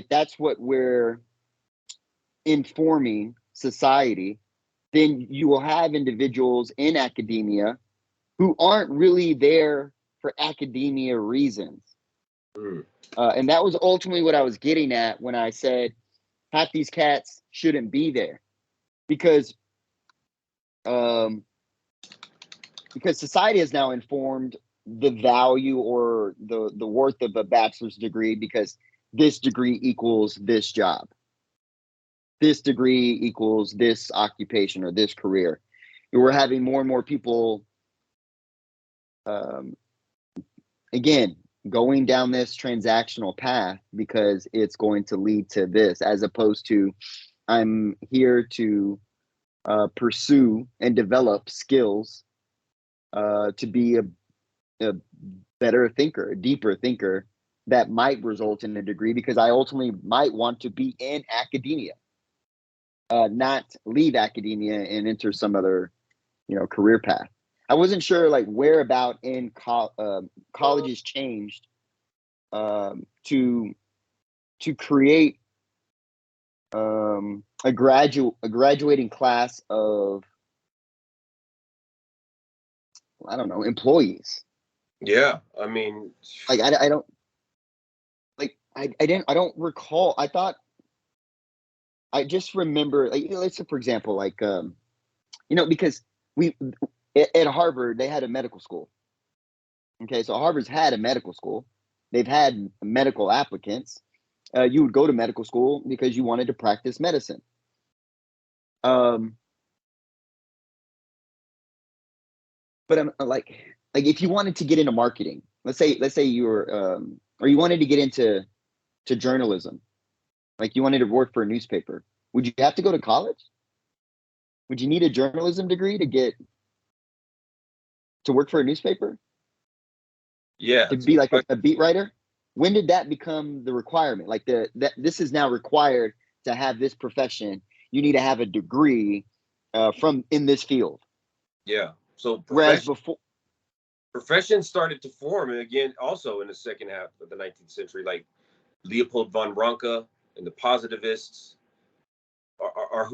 that's what we're informing society, then you will have individuals in academia who aren't really there for academia reasons. And that was ultimately what I was getting at when I said half these cats shouldn't be there, because society has now informed the value or the worth of a bachelor's degree, because this degree equals this job, this degree equals this occupation or this career. And we're having more and more people, again, going down this transactional path because it's going to lead to this, as opposed to I'm here to pursue and develop skills to be a better thinker, a deeper thinker that might result in a degree, because I ultimately might want to be in academia, not leave academia and enter some other, career path. I wasn't sure like whereabout in colleges changed to create a graduating class of, I don't know, employees. Yeah, I mean, like I don't like I don't recall. I just remember, like, let's say, for example, like because we at Harvard, they had a medical school. Okay, so Harvard's had a medical school. They've had medical applicants. You would go to medical school because you wanted to practice medicine. But I'm like if you wanted to get into marketing, let's say you were or you wanted to get into journalism, like you wanted to work for a newspaper, would you have to go to college? Would you need a journalism degree to work for a newspaper? Yeah, To be like a beat writer? When did that become the requirement? Like that this is now required to have this profession. You need to have a degree from in this field. Yeah. So whereas before, professions started to form, and again, also in the second half of the 19th century, like Leopold von Ranke and the positivists are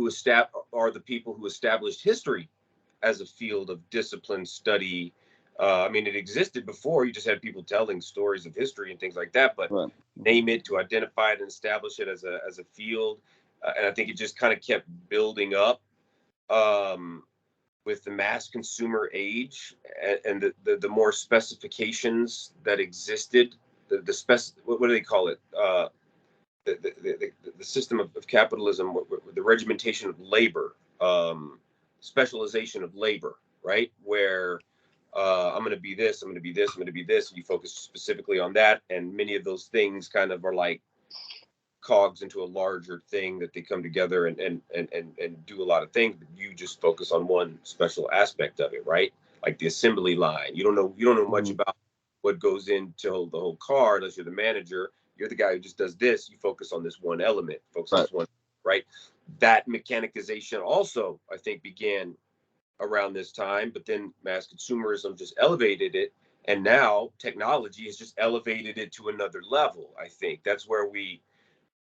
the people who established history as a field of disciplined study. I mean, it existed before. You just had people telling stories of history and things like that, but right. Name it, to identify it and establish it as a field. And I think it just kind of kept building up with the mass consumer age and the more specifications that existed. What do they call it? The system of capitalism, the regimentation of labor, specialization of labor, right? Where I'm going to be this, I'm going to be this, I'm going to be this, and you focus specifically on that. And many of those things kind of are like cogs into a larger thing that they come together and do a lot of things, but you just focus on one special aspect of it, right? Like the assembly line. You don't know much about what goes into the whole car unless you're the manager. You're the guy who just does this. You focus on this one element, focus on this one, right? That mechanization also, I think, began around this time, but then mass consumerism just elevated it. And now technology has just elevated it to another level. I think that's where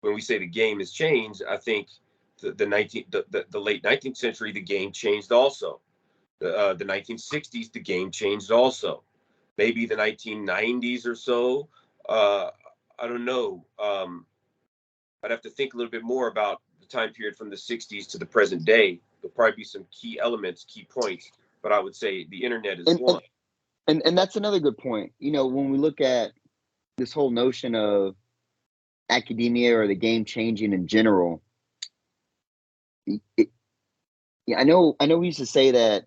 when we say the game has changed, I think the late 19th century, the game changed also. The 1960s, the game changed also. Maybe the 1990s or so. I don't know. I'd have to think a little bit more about the time period from the 60s to the present day. There'll probably be some key elements, key points, but I would say the internet is one. And that's another good point. When we look at this whole notion of academia or the game changing in general, I know we used to say that,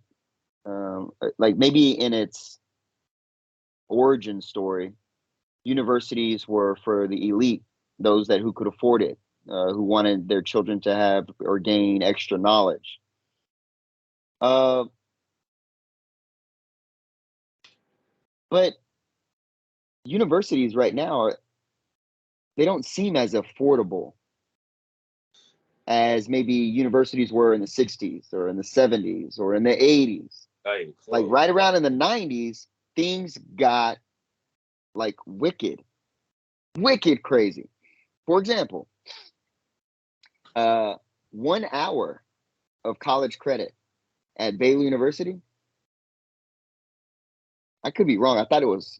like maybe in its origin story, universities were for the elite, those who could afford it, who wanted their children to have or gain extra knowledge. But universities right now they don't seem as affordable as maybe universities were in the 60s or in the 70s or in the 80s. Like right around in the 90s, things got like wicked crazy. For example, 1 hour of college credit at Baylor University, I could be wrong. I thought was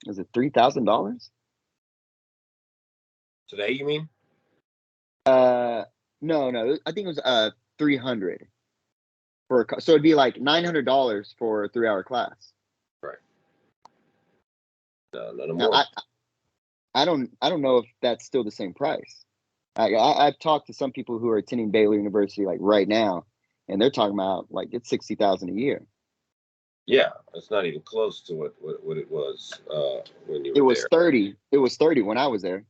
it $3,000? Today, you mean? No. I think it was 300 so it'd be like $900 for a 3-hour class. Right. No, none more. I don't know if that's still the same price. I've talked to some people who are attending Baylor University like right now, and they're talking about like it's $60,000 a year. Yeah, it's not even close to what it was when you were there. It was 30. It was 30 when I was there.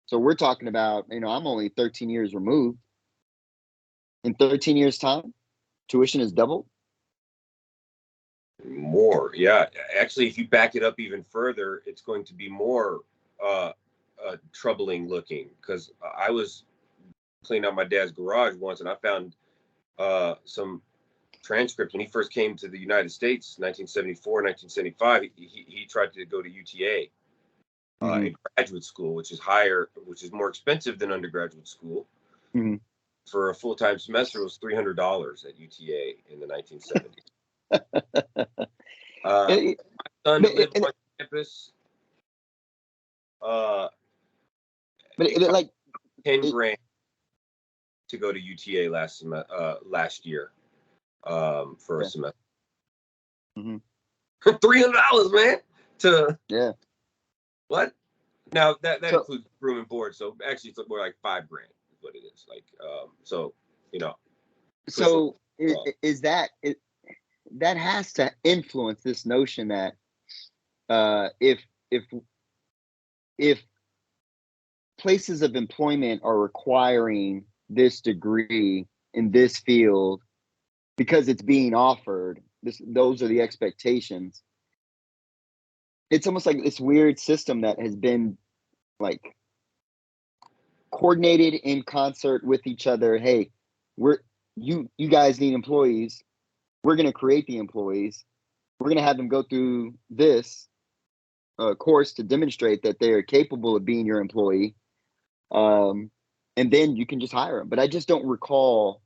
So we're talking about, I'm only 13 years removed. In 13 years' time, tuition is doubled. More, yeah. Actually, if you back it up even further, it's going to be more troubling looking, because I was cleaning out my dad's garage once and I found some transcripts when he first came to the United States, 1974, 1975. He tried to go to UTA, a graduate school, which is more expensive than undergraduate school. For a full-time semester, it was $300 at UTA in the 1970s. My son lived on campus. But it like 10 grand to go to UTA last year for a semester. $300, man. What? Now that So includes room and board. So actually, it's more like $5,000 is what it is. Like, so you know, so is that it? That has to influence this notion that if if if places of employment are requiring this degree in this field because it's being offered, those are the expectations. It's almost like this weird system that has been like coordinated in concert with each other. Hey, you guys need employees. We're going to create the employees. We're going to have them go through this course to demonstrate that they are capable of being your employee. And then you can just hire them. But I just don't recall,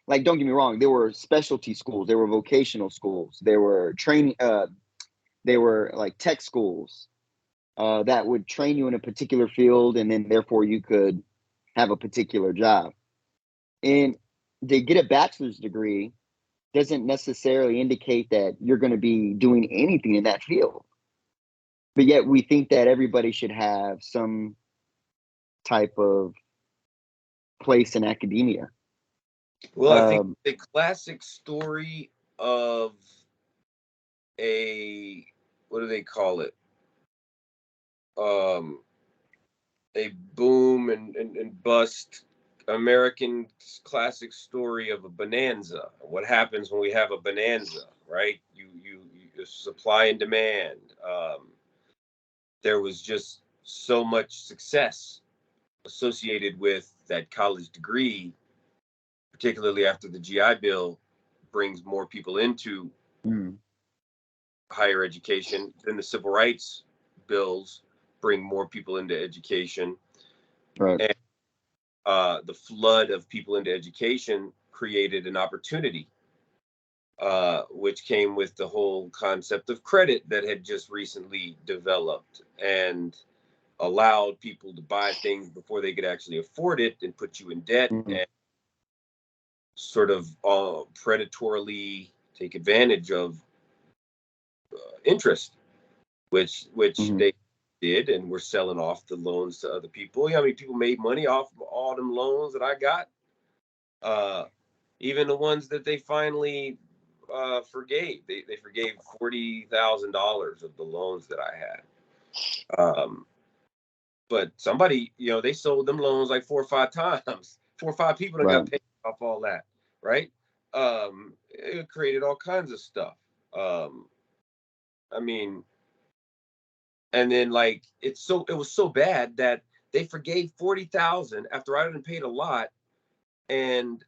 like, don't get me wrong, there were specialty schools, there were vocational schools, there were training, they were like tech schools that would train you in a particular field, and then therefore you could have a particular job. And to get a bachelor's degree doesn't necessarily indicate that you're going to be doing anything in that field. But yet we think that everybody should have some type of place in academia. Well, I think the classic story of what do they call it? A boom and bust American classic story of a bonanza. What happens when we have a bonanza, right? You supply and demand. There was just so much success associated with that college degree, particularly after the GI Bill brings more people into higher education. Then the civil rights bills bring more people into education. Right. And the flood of people into education created an opportunity, which came with the whole concept of credit that had just recently developed and allowed people to buy things before they could actually afford it and put you in debt and sort of predatorily take advantage of interest, which they did, and were selling off the loans to other people. You know how many people made money off all them loans that I got? Even the ones that they finally forgave. They forgave $40,000 of the loans that I had. But somebody, they sold them loans like 4 or 5 times. 4 or 5 people that got paid off all that, right? It created all kinds of stuff. I mean, and then like it was so bad that they forgave 40,000 after I didn't paid a lot, and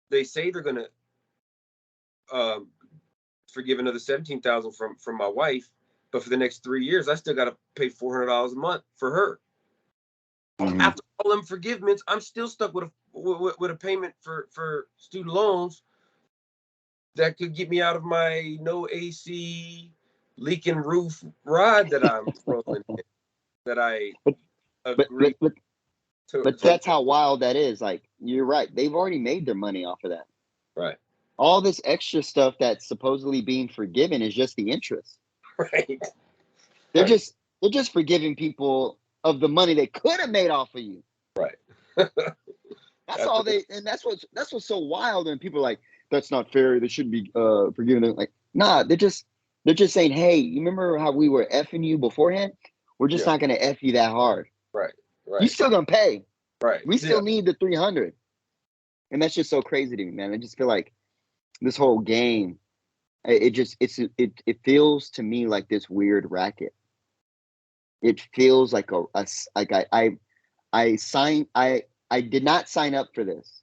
they say they're gonna forgive another 17,000 from my wife, but for the next 3 years, I still got to pay $400 a month for her. After all them forgiveness, I'm still stuck with a payment for student loans that could get me out of my no AC, leaking roof ride that I'm rolling in, that I agree to. But that's how wild that is. Like, you're right. They've already made their money off of that. Right. All this extra stuff that's supposedly being forgiven is just the interest. Right. They're just forgiving people of the money they could have made off of you. Right. That's all that's what's so wild. And people are like, that's not fair. They shouldn't be forgiving them. Like, nah, they're just saying, hey, you remember how we were effing you beforehand? We're just not gonna F you that hard. Right. You still gonna pay. Right. We still need the 300. And that's just so crazy to me, man. I just feel like this whole game, it feels to me like this weird racket. It feels like I did not sign up for this.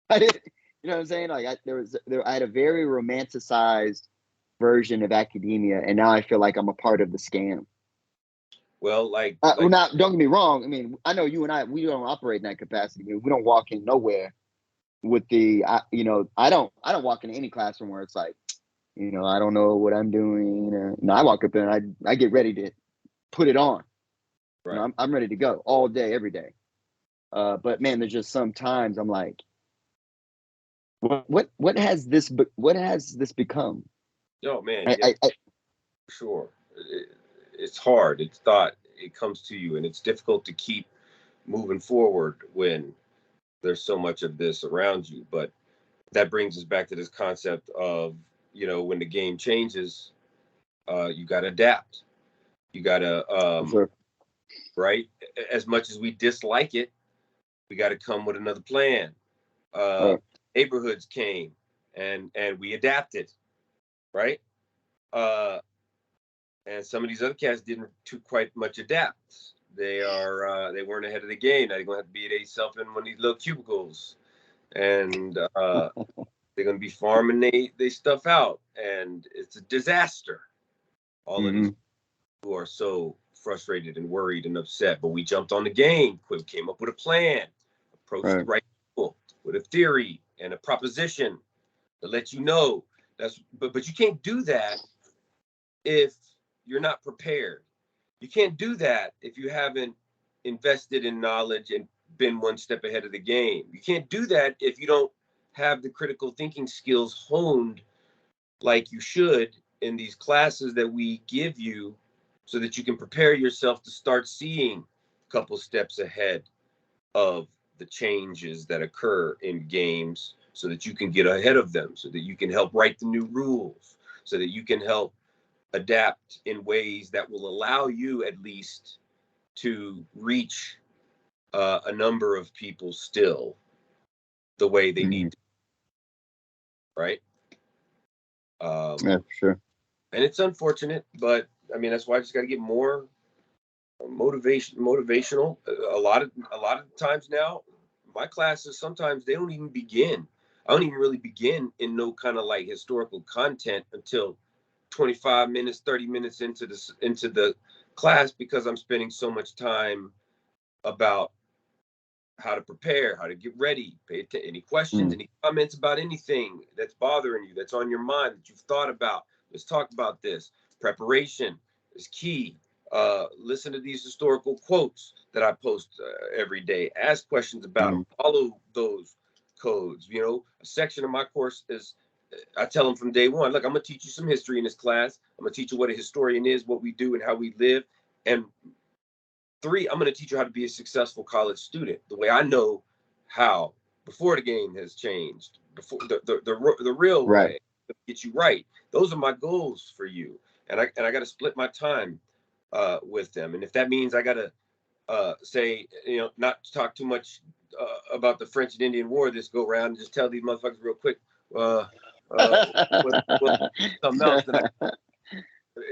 I didn't, you know what I'm saying? Like I had a very romanticized version of academia, and now I feel like I'm a part of the scam. Well, well, now don't get me wrong. I mean, I know you and I, we don't operate in that capacity. I mean, we don't walk in nowhere with I don't walk into any classroom where it's like, I don't know what I'm doing. No, I walk up there and I get ready to put it on. Right. I'm ready to go all day, every day. But man, there's just sometimes I'm like, what has this become? Oh man, sure. it's hard. It's thought. It comes to you, and it's difficult to keep moving forward when there's so much of this around you. But that brings us back to this concept of, when the game changes, you got to adapt. You got to, Sure. right? As much as we dislike it, we got to come with another plan. Right. Neighborhoods came, and we adapted, right? And some of these other cats didn't too quite much adapt. They weren't ahead of the game. Now they're gonna have to be themselves in one of these little cubicles, and they're gonna be farming they stuff out, and it's a disaster. All of these who are so frustrated and worried and upset, but we jumped on the game, came up with a plan, approached the right people with a theory and a proposition to let you know but you can't do that if you're not prepared. You can't do that if you haven't invested in knowledge and been one step ahead of the game. You can't do that if you don't have the critical thinking skills honed like you should in these classes that we give you, so that you can prepare yourself to start seeing a couple steps ahead of the changes that occur in games, so that you can get ahead of them, so that you can help write the new rules, so that you can help adapt in ways that will allow you at least to reach a number of people still the way they need to, right? Yeah, for sure. And it's unfortunate, but I mean, that's why I just got to get more motivational. A lot of times now, my classes, sometimes they don't even begin. I don't even really begin in no kind of like historical content until 25 minutes, 30 minutes into the class, because I'm spending so much time about how to prepare, how to get ready, pay attention, any questions, any comments about anything that's bothering you, that's on your mind, that you've thought about. Let's talk about this. Preparation is key. Listen to these historical quotes that I post every day. Ask questions about them. Follow those codes. A section of my course is, I tell them from day one, look, I'm going to teach you some history in this class. I'm going to teach you what a historian is, what we do, and how we live. And 3, I'm going to teach you how to be a successful college student the way I know how, before the game has changed, before the real way to get you right. Those are my goals for you, and I got to split my time with them. And if that means I got to say, not to talk too much about the French and Indian War this go round, and just tell these motherfuckers real quick, something else that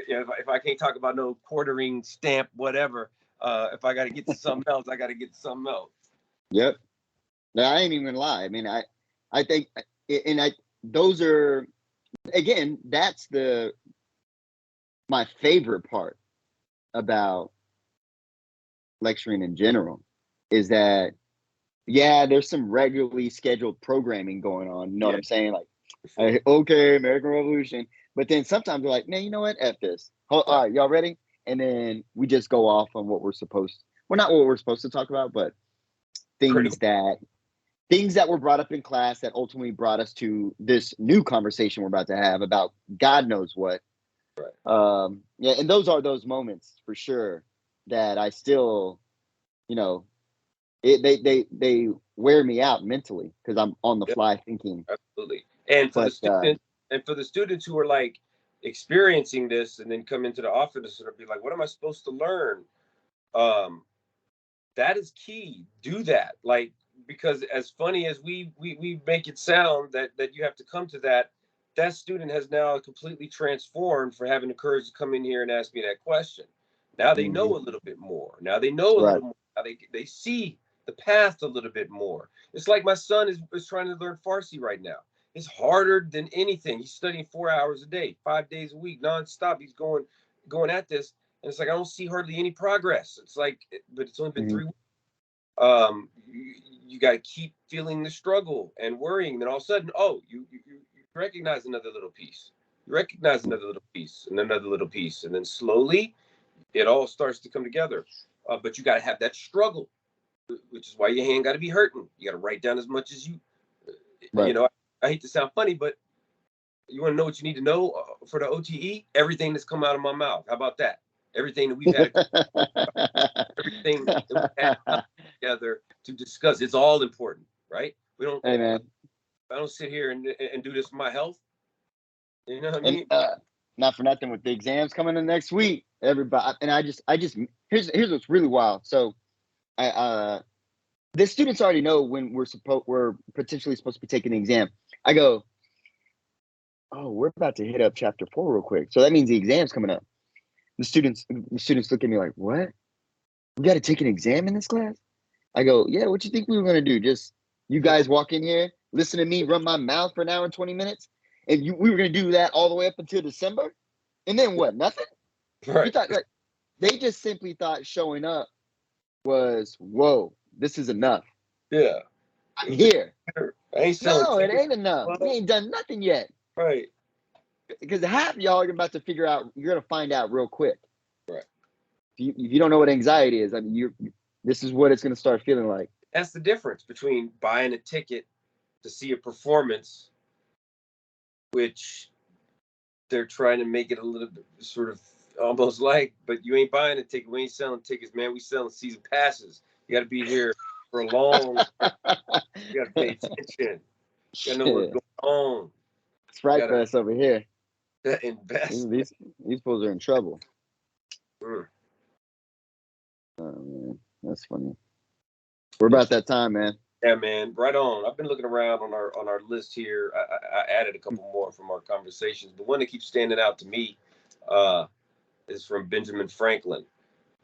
if I can't talk about no quartering, stamp, whatever. If I got to get to something else, I got to get to something else. Yep. Now, I ain't even gonna lie. I mean, I think, and those are, again, that's my favorite part about lecturing in general, is that, yeah, there's some regularly scheduled programming going on. You know what I'm saying? Like, okay, American Revolution. But then sometimes we're like, man, you know what? F this. All right, y'all ready? And then we just go off on what we're supposed, well, not what we're supposed to talk about, but things that were brought up in class that ultimately brought us to this new conversation we're about to have about God knows what. Yeah, and those are those moments for sure that I still, they wear me out mentally, because I'm on the fly thinking. Absolutely. And for the students who are like experiencing this and then come into the office and be like, what am I supposed to learn? That is key. Do that. Like, because as funny as we make it sound that you have to come to that student has now completely transformed for having the courage to come in here and ask me that question. Now they know a little bit more. Now they know a little more. Now they see the path a little bit more. It's like my son is trying to learn Farsi right now. It's harder than anything. He's studying 4 hours a day, 5 days a week, nonstop. He's going at this. And it's like, I don't see hardly any progress. It's like, but it's only been 3 weeks. You got to keep feeling the struggle and worrying. And then all of a sudden, you recognize another little piece. You recognize another little piece and another little piece. And then slowly it all starts to come together. But you got to have that struggle, which is why your hand got to be hurting. You got to write down as much as you, I hate to sound funny, but you want to know what you need to know for the OTE? Everything that's come out of my mouth. How about that? everything that we've had, everything that we've had together to discuss. It's all important, right? We don't. Hey man, I don't sit here and do this for my health. You know what I and mean? not for nothing with the exams coming in next week, everybody. And I just here's what's really wild. So the students already know when we're potentially supposed to be taking the exam. I go, oh, we're about to hit up chapter 4 real quick. So that means the exam's coming up. The students look at me like, what? We got to take an exam in this class? I go, yeah, what you think we were going to do? Just you guys walk in here, listen to me run my mouth for an hour and 20 minutes? And we were going to do that all the way up until December? And then what? Nothing? Right. You thought, like, they just simply thought showing up was, whoa, this is enough. Yeah. I'm here. I ain't selling it tickets. ain't enough. We ain't done nothing yet. Right. Because half of y'all are about to figure out, you're going to find out real quick. Right. If you don't know what anxiety is, I mean, this is what it's going to start feeling like. That's the difference between buying a ticket to see a performance, which they're trying to make it a little bit sort of almost like, but you ain't buying a ticket. We ain't selling tickets, man. We selling season passes. You got to be here for a long time. You got to pay attention. You got to know what's going on. It's Fright Fest over here. Invest. These fools are in trouble. Mm. Oh, man. That's funny. We're about that time, man. Yeah, man. Right on. I've been looking around on our list here. I added a couple more from our conversations. The one that keeps standing out to me is from Benjamin Franklin.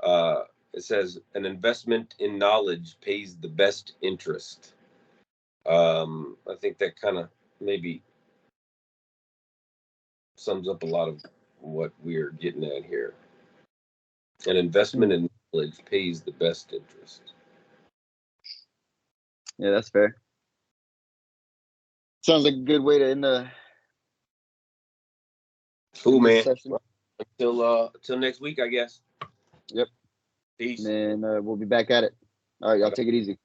It says, an investment in knowledge pays the best interest. I think that kind of maybe sums up a lot of what we're getting at here. An investment in knowledge pays the best interest. Yeah, that's fair. Sounds like a good way to end the Cool, man. session. Until next week, I guess. Yep. Peace. And we'll be back at it. All right, y'all take it easy.